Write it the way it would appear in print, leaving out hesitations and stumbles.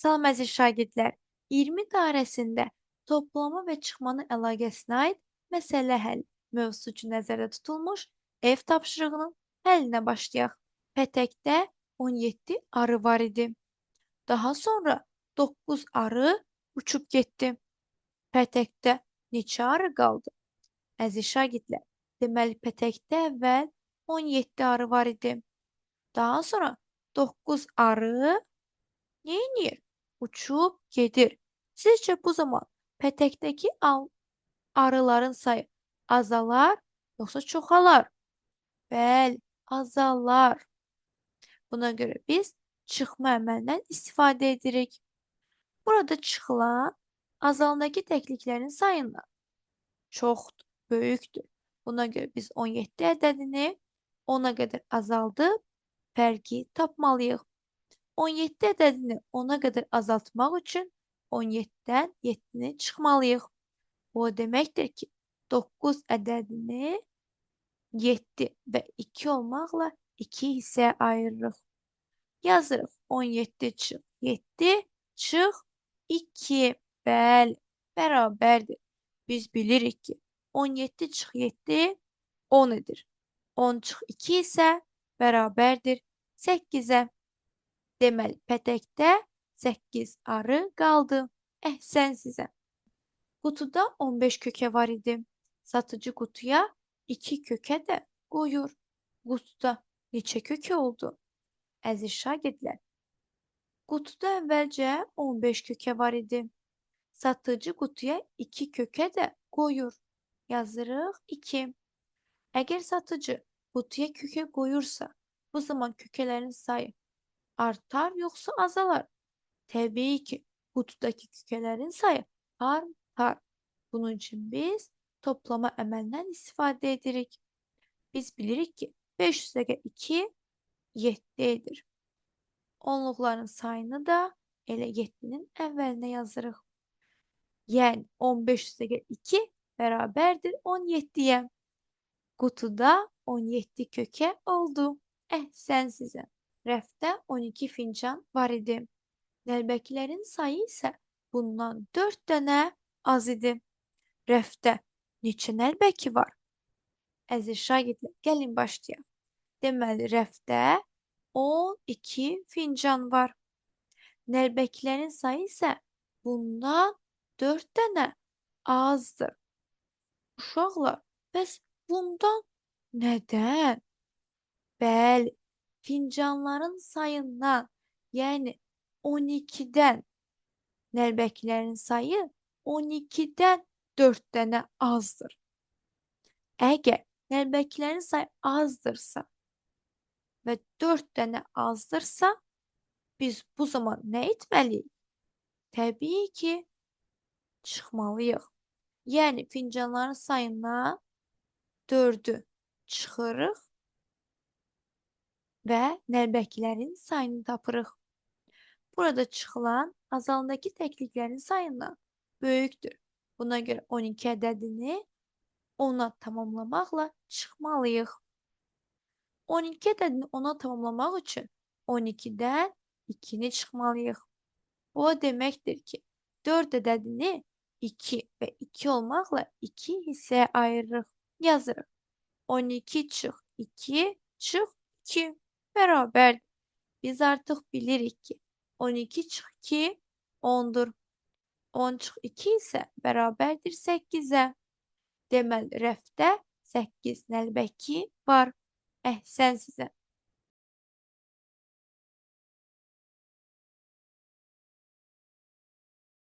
Salam əziz şagirdlər. 20 dairəsində toplama və çıxmanın əlaqəsinə aid məsələ həll mövzusu üçün nəzərdə tutulmuş ev tapşırığının həllinə başlayaq. Pətəkdə 17 arı var idi. Daha sonra 9 arı uçub getdi. Pətəkdə neçə arı qaldı? Əziz şagirdlər, deməli pətəkdə əvvəl 17 arı var idi. Daha sonra 9 arı neynir? Uçub gedir. Sizcə bu zaman pətəkdəki arıların sayı azalar yoxsa çoxalar? Bəli, azalar. Buna görə biz çıxma əməlindən istifadə edirik. Burada çıxılan azaldakı təkliklərin sayından çoxdur, böyükdür. Buna görə biz 17 ədədini 10-a qədər azaldıb fərqi tapmalıyıq. 17 ədədini 10-a qədər azaltmaq üçün 17-dən 7-ni çıxmalıyıq. Bu o deməkdir ki, 9 ədədini 7 və 2 olmaqla 2 hissəyə ayırırıq. Yazırıq 17 çıx 7 çıx 2. Bəli, bərabərdir. Biz bilirik ki, 17 çıx 7 10 edir. 10 çıx 2 isə bərabərdir 8-ə. Deməli, pətəkdə 8 arı qaldı. Əhsən sizə. Qutuda 15 kökə var idi. Satıcı qutuya 2 kökə də qoyur. Qutuda neçə kökə oldu? Əziz şagirdlər, qutuda əvvəlcə 15 kökə var idi. Satıcı qutuya 2 kökə də qoyur. Yazırıq 2. Əgər satıcı qutuya kökə qoyursa, bu zaman kökələrin sayı artar yoxsa azalar? Təbii ki, qutudakı kükələrin sayı artar. Bunun üçün biz toplama əməlindən istifadə edirik. Biz bilirik ki, 500-2 7 edir. Onluqların sayını da elə 7-nin əvvəlinə yazırıq. Yəni 15-2 bərabərdir 17-yə. Qutuda 17 kökə oldu. Əhsən sizə. Rəfdə 12 fincan var idi. Nəlbəkilərin sayı isə bundan 4 dənə az idi. Rəfdə neçə nəlbəki var? Əziz şagirdlər, gəlin başlayaq. Deməli, rəfdə 12 fincan var. Nəlbəkilərin sayı isə bundan 4 dənə azdır. Uşaqlar, bəs bundan nədən? Bəli, fincanların sayından, yəni 12-dən nəlbəkilərin sayı 12-dən 4 dənə azdır. Əgər nəlbəkilərin sayı azdırsa və 4 dənə azdırsa, biz bu zaman nə etməliyik? Təbii ki, çıxmalıyıq. Yəni fincanların sayından 4-ü çıxırıq və nəlbəkilərin sayını tapırıq. Burada çıxılan azaldakı təkliklərin sayından böyükdür. Buna görə 12 ədədini 10-a tamamlamaqla çıxmalıyıq. 12 ədədini 10-a tamamlamaq üçün 12-dən 2-ni çıxmalıyıq. Bu o deməkdir ki, 4 ədədini 2 və 2 olmaqla 2 hissəyə ayırırıq. Yazırıq. 12 çıx 2 çıx 2 bərabərdir. Biz artıq bilirik ki, 12 çıx 2 10-dur. 10 çıx 2 isə bərabərdir 8-ə. Deməli, rəfdə 8 nəlbəki var. Əhsən sizə.